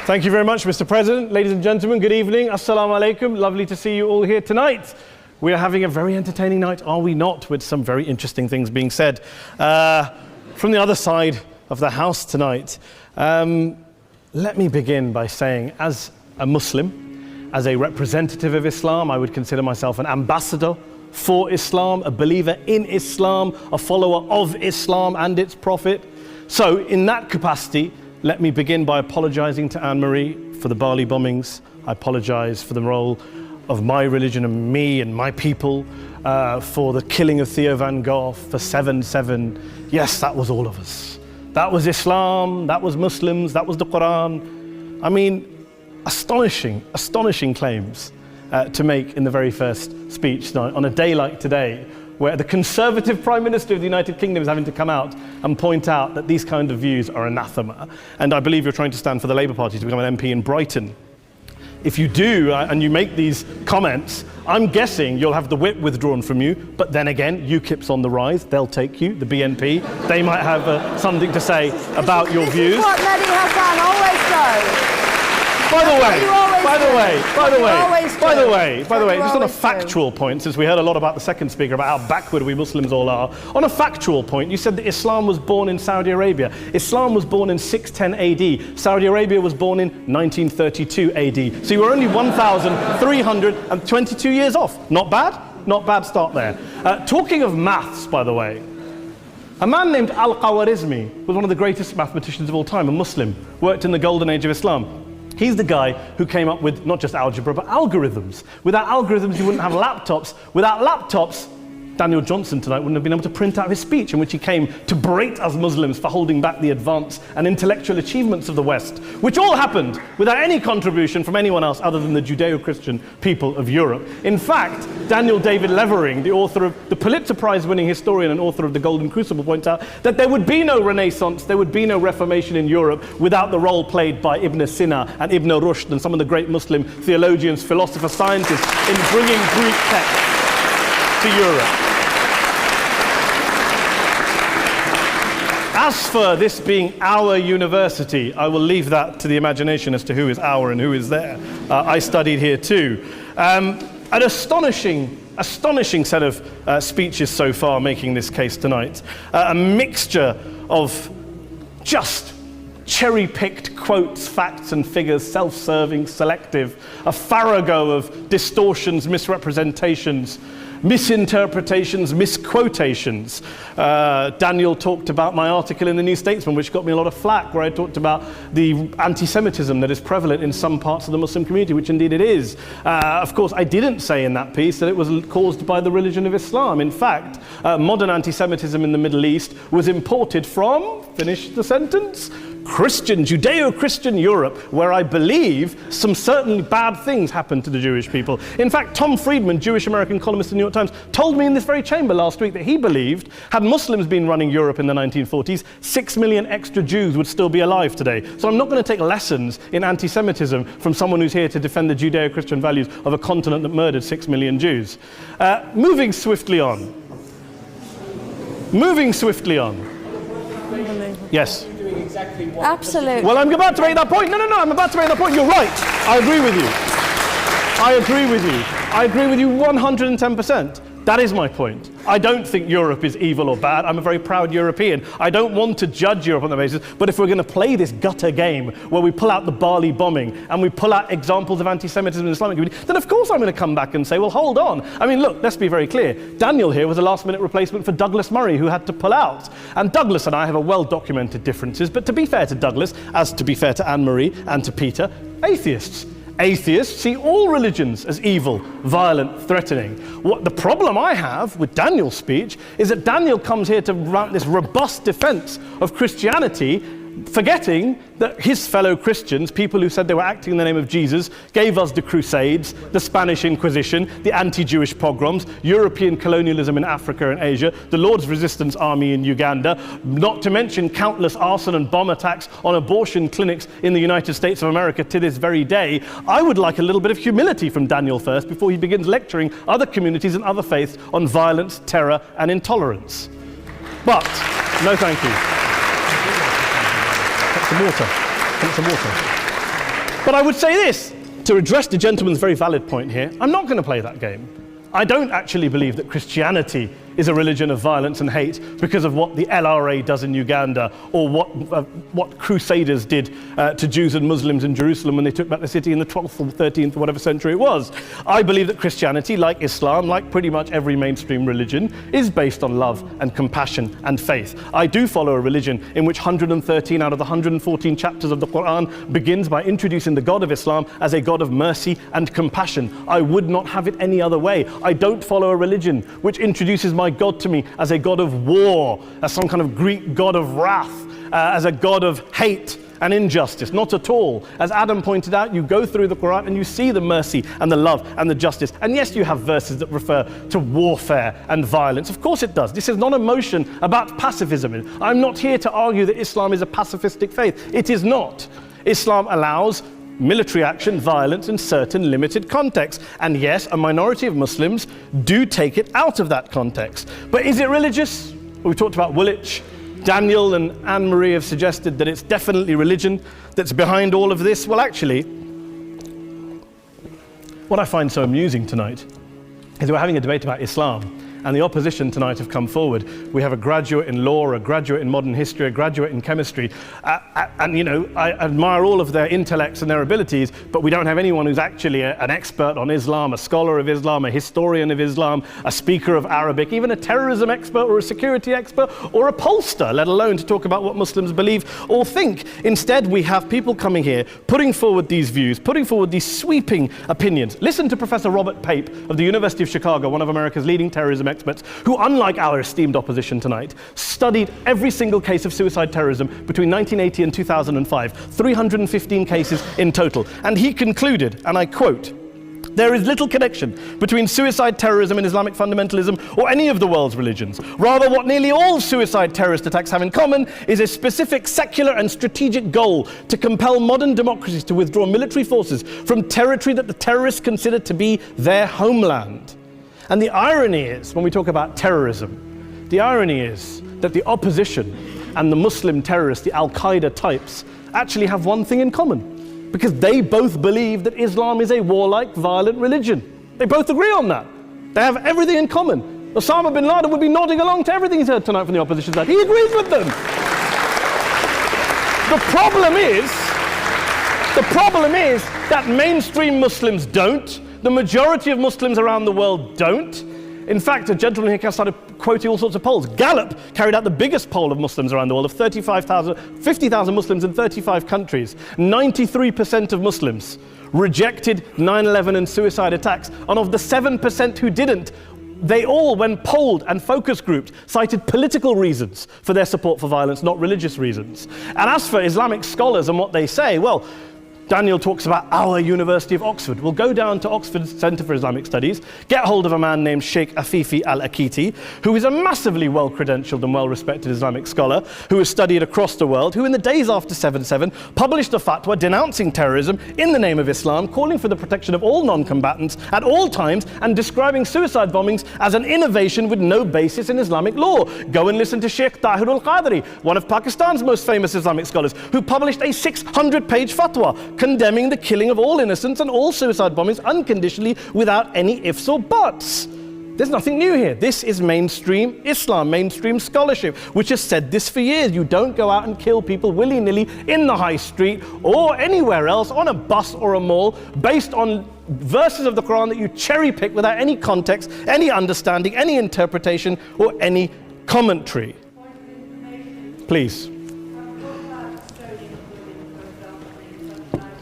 Thank you very much, Mr. President. Ladies and gentlemen, good evening. Assalamu alaikum. Lovely to see you all here tonight. We are having a very entertaining night, are we not, with some very interesting things being said from the other side of the house tonight. Let me begin by saying, as a Muslim, as a representative of Islam, I would consider myself an ambassador for Islam, a believer in Islam, a follower of Islam and its Prophet. So, in that capacity, let me begin by apologizing to Anne-Marie for the Bali bombings. I apologize for the role of my religion and me and my people, for the killing of Theo van Gogh, for 7/7. Yes, that was all of us. That was Islam, that was Muslims, that was the Quran. I mean, astonishing claims to make in the very first speech tonight, on a day like today, where the Conservative Prime Minister of the United Kingdom is having to come out and point out that these kind of views are anathema. And I believe you're trying to stand for the Labour Party to become an MP in Brighton. If you do, and you make these comments, I'm guessing you'll have the whip withdrawn from you, but then again, UKIP's on the rise, they'll take you, the BNP, they might have something to say about your views. This is what Mahdihasan always does. By the way, just on a factual point, since we heard a lot about the second speaker, about how backward we Muslims all are, on a factual point, you said that Islam was born in Saudi Arabia. Islam was born in 610 AD. Saudi Arabia was born in 1932 AD. So you were only 1,322 years off. Not bad? Not bad start there. Talking of maths, by the way, a man named Al-Khawarizmi was one of the greatest mathematicians of all time, a Muslim, worked in the golden age of Islam. He's the guy who came up with not just algebra, but algorithms. Without algorithms, you wouldn't have laptops. Without laptops, Daniel Johnson tonight wouldn't have been able to print out his speech in which he came to berate us Muslims for holding back the advance and intellectual achievements of the West, which all happened without any contribution from anyone else other than the Judeo-Christian people of Europe. In fact, Daniel David Levering, the author of the Pulitzer Prize-winning historian and author of The Golden Crucible, points out that there would be no Renaissance, there would be no Reformation in Europe without the role played by Ibn Sina and Ibn Rushd and some of the great Muslim theologians, philosophers, scientists in bringing Greek texts to Europe. As for this being our university, I will leave that to the imagination as to who is our and who is there. I studied here too. An astonishing set of speeches so far making this case tonight. A mixture of just cherry-picked quotes, facts and figures, self-serving, selective, a farrago of distortions, misrepresentations, misinterpretations, misquotations. Daniel talked about my article in the New Statesman, which got me a lot of flack, where I talked about the anti-Semitism that is prevalent in some parts of the Muslim community, which indeed it is. Of course, I didn't say in that piece that it was caused by the religion of Islam. In fact, modern anti-Semitism in the Middle East was imported from, finish the sentence, Christian, Judeo-Christian Europe, where I believe some certainly bad things happened to the Jewish people. In fact, Tom Friedman, Jewish-American columnist in the New York Times, told me in this very chamber last week that he believed, had Muslims been running Europe in the 1940s, 6 million extra Jews would still be alive today. So I'm not going to take lessons in anti-Semitism from someone who's here to defend the Judeo-Christian values of a continent that murdered 6 million Jews. Moving swiftly on. Yes. Absolutely. Well, I'm about to make that point. No, I'm about to make that point. You're right. I agree with you. I agree with you 110%. That is my point. I don't think Europe is evil or bad. I'm a very proud European. I don't want to judge Europe on that basis, but if we're going to play this gutter game where we pull out the Bali bombing and we pull out examples of anti-Semitism in the Islamic community, then of course I'm going to come back and say, well, hold on. I mean, look, let's be very clear. Daniel here was a last-minute replacement for Douglas Murray, who had to pull out. And Douglas and I have a well-documented differences, but to be fair to Douglas, as to be fair to Anne-Marie and to Peter, atheists. Atheists see all religions as evil, violent, threatening. What the problem I have with Daniel's speech is that Daniel comes here to run this robust defense of Christianity, forgetting that his fellow Christians, people who said they were acting in the name of Jesus, gave us the Crusades, the Spanish Inquisition, the anti-Jewish pogroms, European colonialism in Africa and Asia, the Lord's Resistance Army in Uganda, not to mention countless arson and bomb attacks on abortion clinics in the United States of America to this very day. I would like a little bit of humility from Daniel first before he begins lecturing other communities and other faiths on violence, terror, and intolerance. But, no thank you. some water. Can I have some water? But I would say this, to address the gentleman's very valid point here, I'm not going to play that game. I don't actually believe that Christianity is a religion of violence and hate because of what the LRA does in Uganda or what Crusaders did to Jews and Muslims in Jerusalem when they took back the city in the 12th or 13th or whatever century it was. I believe that Christianity, like Islam, like pretty much every mainstream religion, is based on love and compassion and faith. I do follow a religion in which 113 out of the 114 chapters of the Quran begins by introducing the God of Islam as a God of mercy and compassion. I would not have it any other way. I don't follow a religion which introduces my God to me as a God of war, as some kind of Greek God of wrath, as a God of hate and injustice. Not at all. As Adam pointed out, you go through the Quran and you see the mercy and the love and the justice. And yes, you have verses that refer to warfare and violence. Of course it does. This is not a motion about pacifism. I'm not here to argue that Islam is a pacifistic faith. It is not. Islam allows military action, violence in certain limited contexts. And yes, a minority of Muslims do take it out of that context. But is it religious? We talked about Woolwich. Daniel and Anne-Marie have suggested that it's definitely religion that's behind all of this. Well, actually, what I find so amusing tonight is we're having a debate about Islam. And the opposition tonight have come forward. We have a graduate in law, a graduate in modern history, a graduate in chemistry. And, you know, I admire all of their intellects and their abilities, but we don't have anyone who's actually an expert on Islam, a scholar of Islam, a historian of Islam, a speaker of Arabic, even a terrorism expert or a security expert or a pollster, let alone to talk about what Muslims believe or think. Instead, we have people coming here, putting forward these views, putting forward these sweeping opinions. Listen to Professor Robert Pape of the University of Chicago, one of America's leading terrorism experts, who, unlike our esteemed opposition tonight, studied every single case of suicide terrorism between 1980 and 2005, 315 cases in total. And he concluded, and I quote, "There is little connection between suicide terrorism and Islamic fundamentalism or any of the world's religions. Rather, what nearly all suicide terrorist attacks have in common is a specific secular and strategic goal to compel modern democracies to withdraw military forces from territory that the terrorists consider to be their homeland." And the irony is, when we talk about terrorism, the irony is that the opposition and the Muslim terrorists, the Al-Qaeda types, actually have one thing in common, because they both believe that Islam is a warlike, violent religion. They both agree on that. They have everything in common. Osama bin Laden would be nodding along to everything he's heard tonight from the opposition side. He agrees with them. The problem is that mainstream Muslims don't. The majority of Muslims around the world don't. In fact, a gentleman here started quoting all sorts of polls. Gallup carried out the biggest poll of Muslims around the world, of 50,000 Muslims in 35 countries. 93% of Muslims rejected 9/11 and suicide attacks. And of the 7% who didn't, they all, when polled and focus grouped, cited political reasons for their support for violence, not religious reasons. And as for Islamic scholars and what they say, well, Daniel talks about our University of Oxford. We'll go down to Oxford Centre for Islamic Studies, get hold of a man named Sheikh Afifi al-Akiti, who is a massively well-credentialed and well-respected Islamic scholar, who has studied across the world, who in the days after 7/7 published a fatwa denouncing terrorism in the name of Islam, calling for the protection of all non-combatants at all times, and describing suicide bombings as an innovation with no basis in Islamic law. Go and listen to Sheikh Tahir al-Qadri, one of Pakistan's most famous Islamic scholars, who published a 600-page fatwa condemning the killing of all innocents and all suicide bombings unconditionally without any ifs or buts. There's nothing new here. This is mainstream Islam, mainstream scholarship, which has said this for years. You don't go out and kill people willy-nilly in the high street or anywhere else, on a bus or a mall, based on verses of the Quran that you cherry-pick without any context, any understanding, any interpretation, or any commentary. Please.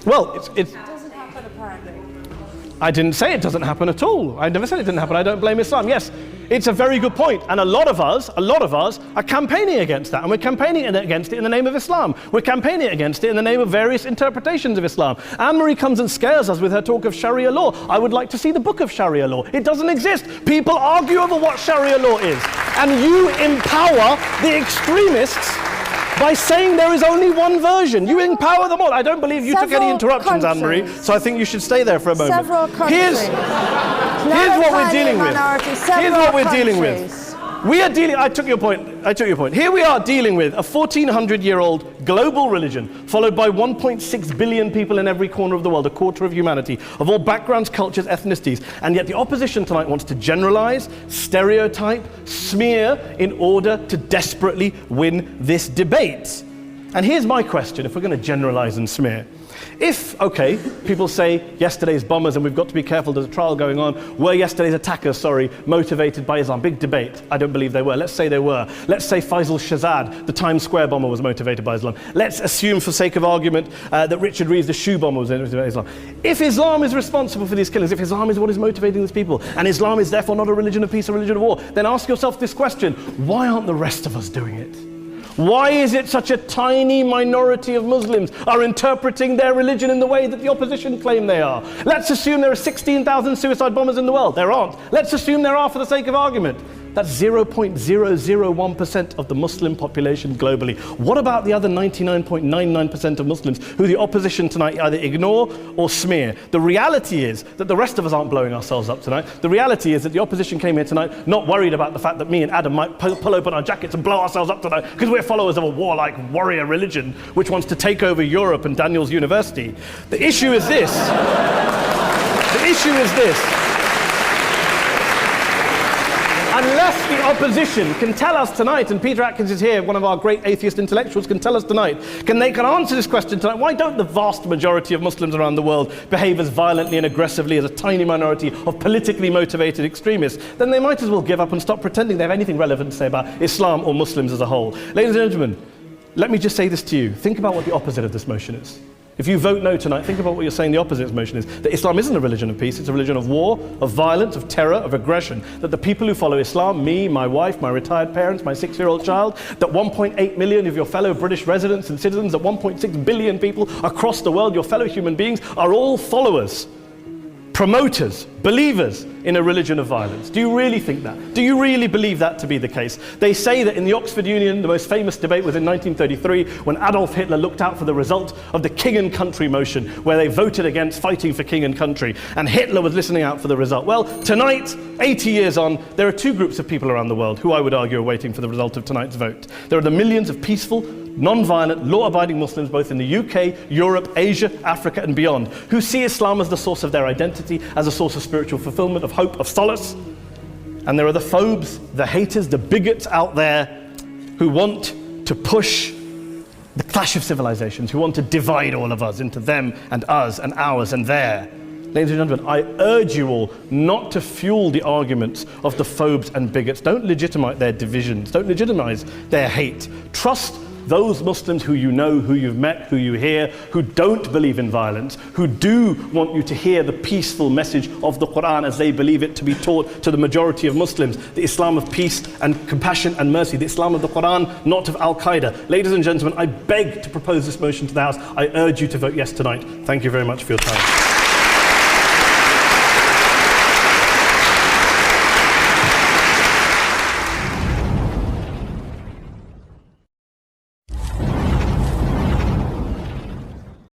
Well, it doesn't happen apparently. I didn't say it doesn't happen at all. I never said it didn't happen. I don't blame Islam. Yes, it's a very good point. And a lot of us are campaigning against that. And we're campaigning against it in the name of Islam. We're campaigning against it in the name of various interpretations of Islam. Anne-Marie comes and scares us with her talk of Sharia law. I would like to see the book of Sharia law. It doesn't exist. People argue over what Sharia law is. And you empower the extremists by saying there is only one version. You empower them all. I don't believe you took any interruptions, Anne-Marie, so I think you should stay there for a moment. Several countries. Here's what we're dealing with. Here's what we're dealing with. I took your point. Here we are dealing with a 1400-year-old global religion, followed by 1.6 billion people in every corner of the world, a quarter of humanity, of all backgrounds, cultures, ethnicities. And yet the opposition tonight wants to generalize, stereotype, smear in order to desperately win this debate. And here's my question, if we're going to generalize and smear. If, okay, people say yesterday's bombers, and we've got to be careful, there's a trial going on, were yesterday's attackers, motivated by Islam? Big debate. I don't believe they were. Let's say they were. Let's say Faisal Shahzad, the Times Square bomber, was motivated by Islam. Let's assume, for sake of argument, that Richard Reeves, the shoe bomber, was motivated by Islam. If Islam is responsible for these killings, if Islam is what is motivating these people, and Islam is therefore not a religion of peace, a religion of war, then ask yourself this question: why aren't the rest of us doing it? Why is it such a tiny minority of Muslims are interpreting their religion in the way that the opposition claim they are? Let's assume there are 16,000 suicide bombers in the world. There aren't. Let's assume there are for the sake of argument. That's 0.001% of the Muslim population globally. What about the other 99.99% of Muslims who the opposition tonight either ignore or smear? The reality is that the rest of us aren't blowing ourselves up tonight. The reality is that the opposition came here tonight not worried about the fact that me and Adam might pull open our jackets and blow ourselves up tonight because we're followers of a warlike warrior religion which wants to take over Europe and Daniel's university. The issue is this. The issue is this. Unless the opposition can tell us tonight, and Peter Atkins is here, one of our great atheist intellectuals, can tell us tonight, can answer this question tonight: why don't the vast majority of Muslims around the world behave as violently and aggressively as a tiny minority of politically motivated extremists? Then they might as well give up and stop pretending they have anything relevant to say about Islam or Muslims as a whole. Ladies and gentlemen, let me just say this to you. Think about what the opposite of this motion is. If you vote no tonight, think about what you're saying the opposite of this motion is. That Islam isn't a religion of peace, it's a religion of war, of violence, of terror, of aggression. That the people who follow Islam, me, my wife, my retired parents, my 6-year-old child, that 1.8 million of your fellow British residents and citizens, that 1.6 billion people across the world, your fellow human beings, are all followers, promoters, believers in a religion of violence. Do you really think that? Do you really believe that to be the case? They say that in the OxfordUnion, the most famous debate was in 1933 when Adolf Hitler looked out for the result of the King and Country motion, where they voted against fighting for King and Country, and Hitler was listening out for the result. Well, tonight, 80 years on, there are two groups of people around the world who I would argue are waiting for the result of tonight's vote. There are the millions of peaceful, non-violent, law-abiding Muslims both in the UK, Europe, Asia, Africa and beyond, who see Islam as the source of their identity, as a source of spiritual fulfillment, of hope, of solace. And there are the phobes, the haters, the bigots out there who want to push the clash of civilizations, who want to divide all of us into them and us and ours and their. Ladies and gentlemen, I urge you all not to fuel the arguments of the phobes and bigots. Don't legitimize their divisions. Don't legitimize their hate. Trust those Muslims who you know, who you've met, who you hear, who don't believe in violence, who do want you to hear the peaceful message of the Quran as they believe it to be taught to the majority of Muslims, the Islam of peace and compassion and mercy, the Islam of the Quran, not of Al-Qaeda. Ladies and gentlemen, I beg to propose this motion to the House. I urge you to vote yes tonight. Thank you very much for your time.